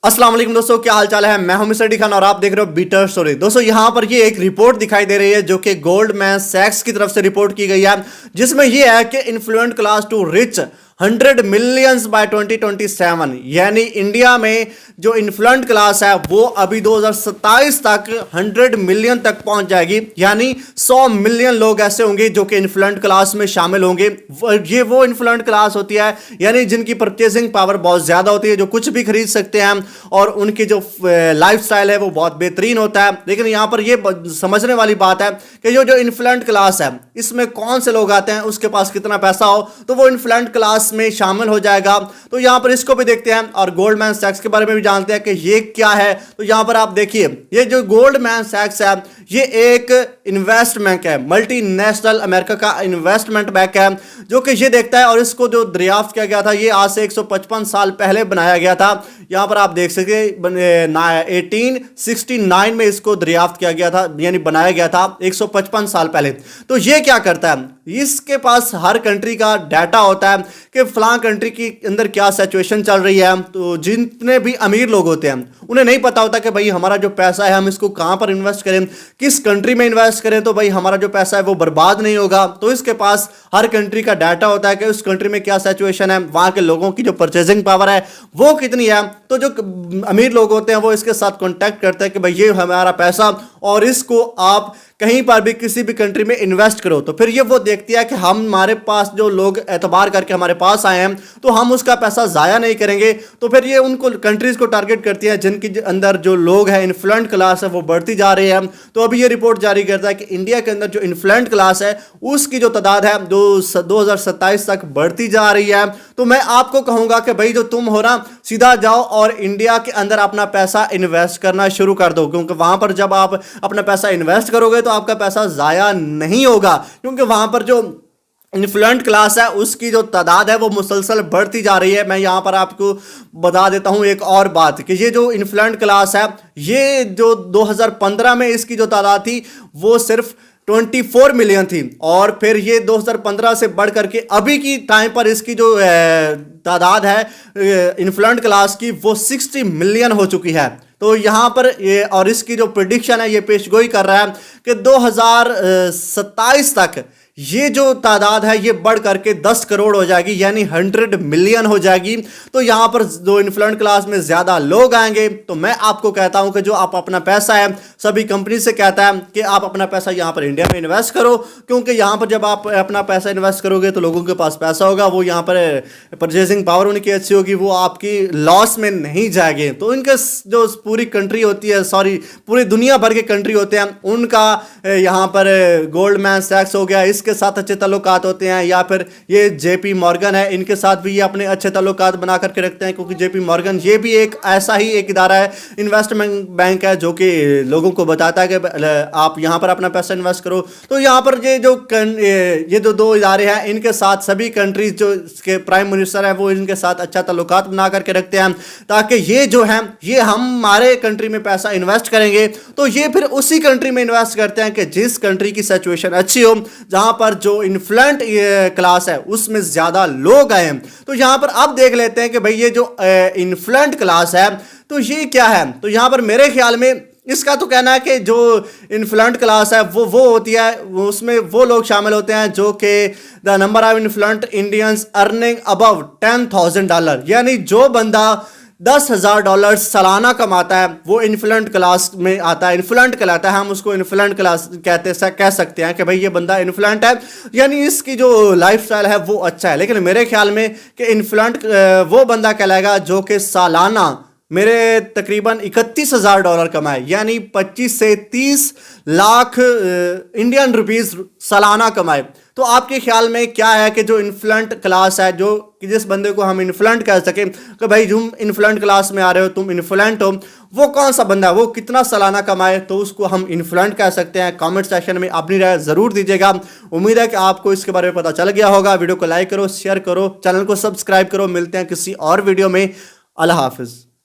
अस्सलाम वालेकुम दोस्तों, क्या हाल चाल है। मैं हूं मिस्टर डी खान और आप देख रहे हो बीटर स्टोरी। दोस्तों यहां पर ये एक रिपोर्ट दिखाई दे रही है जो कि गोल्डमैन सैक्स की तरफ से रिपोर्ट की गई है, जिसमें ये है कि affluent class to reach 100 millions by 2027, यानी इंडिया में जो इन्फ्लुएंट क्लास है वो अभी 2027 तक 100 मिलियन तक पहुंच जाएगी। यानी 100 मिलियन लोग ऐसे होंगे जो कि इन्फ्लुएंट क्लास में शामिल होंगे। ये वो इन्फ्लुएंट क्लास होती है यानी जिनकी परचेसिंग पावर बहुत ज्यादा होती है, जो कुछ भी खरीद सकते हैं और उनकी जो लाइफ स्टाइल है वो बहुत बेहतरीन होता है। लेकिन यहां पर ये समझने वाली बात है कि जो इन्फ्लुएंट क्लास है इसमें कौन से लोग आते हैं, उसके पास कितना पैसा हो तो वो इन्फ्लुएंट क्लास में शामिल हो जाएगा। तो यहां पर इसको भी देखते हैं और गोल्डमैन सैक्स के बारे में भी जानते हैं कि ये क्या है। तो यहां पर आप देखिए, ये जो गोल्डमैन सैक्स है ये एक इन्वेस्टमेंट बैंक है, मल्टीनेशनल अमेरिका का इन्वेस्टमेंट बैंक है जो कि ये देखता है। और इसको जो दरियाफ्त किया गया था ये आज से 155 साल पहले बनाया गया था। यहां पर आप देख सकते 1869 में इसको दरियाफ्त किया गया था, यानी बनाया गया था 155 साल पहले। तो ये क्या करता है, इसके पास हर कंट्री का डाटा होता है कि फलां कंट्री के अंदर क्या सिचुएशन चल रही है। तो जितने भी अमीर लोग होते हैं उन्हें नहीं पता होता कि भाई हमारा जो पैसा है हम इसको कहां पर इन्वेस्ट करें, किस कंट्री में इन्वेस्ट करें तो भाई हमारा जो पैसा है वो बर्बाद नहीं होगा। तो इसके पास हर कंट्री का डाटा होता है कि उस कंट्री में क्या सिचुएशन है, वहां के लोगों की जो परचेजिंग पावर है वो कितनी है। तो जो अमीर लोग होते हैं वो इसके साथ कांटेक्ट करते हैं कि भाई ये हमारा पैसा और इसको आप कहीं पर भी किसी भी कंट्री में इन्वेस्ट करो। तो फिर ये वो देखती है कि हमारे पास जो लोग एतबार करके हमारे पास आए हैं तो हम उसका पैसा ज़ाया नहीं करेंगे। तो फिर ये उनको कंट्रीज़ को टारगेट करती है जिनके अंदर जो लोग हैं इन्फ्लुएंट क्लास है वो बढ़ती जा रही है। तो अभी ये रिपोर्ट जारी करता है कि इंडिया के अंदर जो इन्फ्लुएंट क्लास है उसकी जो तादाद है 2027 तक बढ़ती जा रही है। तो मैं आपको कहूँगा कि भाई जो तुम हो ना, सीधा जाओ और इंडिया के अंदर अपना पैसा इन्वेस्ट करना शुरू कर दो, क्योंकि वहाँ पर जब आप अपना पैसा इन्वेस्ट करोगे तो आपका पैसा ज़ाया नहीं होगा। क्योंकि वहाँ पर जो इन्फ्लुएंट क्लास है उसकी जो तादाद है वो मुसलसल बढ़ती जा रही है। मैं यहाँ पर आपको बता देता हूँ एक और बात कि ये जो इन्फ्लुएंट क्लास है ये जो 2015 में इसकी जो तादाद थी वो सिर्फ 24 मिलियन थी और फिर ये 2015 से बढ़ करके अभी की टाइम पर इसकी जो तादाद है इन्फ्लुएंट क्लास की वो 60 मिलियन हो चुकी है। तो यहाँ पर ये और इसकी जो प्रेडिक्शन है ये पेशगोई कर रहा है कि 2027 तक ये जो तादाद है ये बढ़ करके 10 करोड़ हो जाएगी, यानी 100 मिलियन हो जाएगी। तो यहाँ पर जो इन्फ्लुएंट क्लास में ज़्यादा लोग आएंगे। तो मैं आपको कहता हूँ कि जो आप अपना पैसा है, सभी कंपनी से कहता है कि आप अपना पैसा यहाँ पर इंडिया में इन्वेस्ट करो, क्योंकि यहाँ पर जब आप अपना पैसा इन्वेस्ट करोगे तो लोगों के पास पैसा होगा, वो यहाँ पर परचेजिंग पावर उनकी अच्छी होगी, वो आपकी लॉस में नहीं जाएंगे। तो इनके जो पूरी कंट्री होती है, सॉरी पूरी दुनिया भर के कंट्री होते हैं, उनका यहाँ पर गोल्डमैन सैक्स हो गया, इसके साथ अच्छे ताल्लुकात होते हैं। या फिर ये जेपी मॉर्गन है, इनके साथ भी ये अपने अच्छे ताल्लुकात बना करके रखते हैं, क्योंकि जेपी मॉर्गन ये भी एक ऐसा ही एक इदारा है, इन्वेस्टमेंट बैंक है जो कि लोगों को बताता है कि आप यहाँ पर अपना पैसा इन्वेस्ट करो। तो यहाँ पर ये जो दो इदारे हैं इनके साथ सभी कंट्रीज जो इसके प्राइम मिनिस्टर है वो इनके साथ अच्छा ताल्लुकात बना करके रखते हैं, ताकि ये जो है ये हमारे कंट्री में पैसा इन्वेस्ट करेंगे तो ये फिर उसी कंट्री में इन्वेस्ट करते हैं कि जिस कंट्री की सिचुएशन अच्छी हो, जहां पर जो इन्फ्लुएंट क्लास है उसमें ज्यादा लोग आए हैं। तो यहां पर अब देख लेते हैं कि भाई ये जो इन्फ्लुएंट क्लास है तो ये क्या है। तो यहां पर मेरे ख्याल में इसका तो कहना है कि जो इन्फ्लुएंट क्लास है वो होती है, उसमें वो लोग शामिल होते हैं जो कि the number of influential Indians earning above $10,000, यानी जो बंदा $10,000 सालाना कमाता है वो इन्फ्लुएंट क्लास में आता है, इन्फ्लुएंट कहलाता है। हम उसको इन्फ्लुएंट क्लास कह सकते हैं कि भाई ये बंदा इन्फ्लुएंट है, यानी इसकी जो लाइफस्टाइल है वो अच्छा है। लेकिन मेरे ख्याल में कि इन्फ्लुएंट वो बंदा कहलाएगा जो कि सालाना मेरे तकरीबन $31,000 कमाए, यानी 25 से 30 लाख इंडियन रुपीस सालाना कमाए। तो आपके ख्याल में क्या है कि जो इन्फ्लुएंट क्लास है, जो कि जिस बंदे को हम इन्फ्लुएंट कह सकें कि भाई तुम इन्फ्लुएंट क्लास में आ रहे हो, तुम इन्फ्लुएंट हो, वो कौन सा बंदा है, वो कितना सालाना कमाए तो उसको हम इन्फ्लुएंट कह सकते हैं। कमेंट सेक्शन में अपनी राय ज़रूर दीजिएगा। उम्मीद है कि आपको इसके बारे में पता चल गया होगा। वीडियो को लाइक करो, शेयर करो, चैनल को सब्सक्राइब करो। मिलते हैं किसी और वीडियो में। अल्लाह हाफिज़।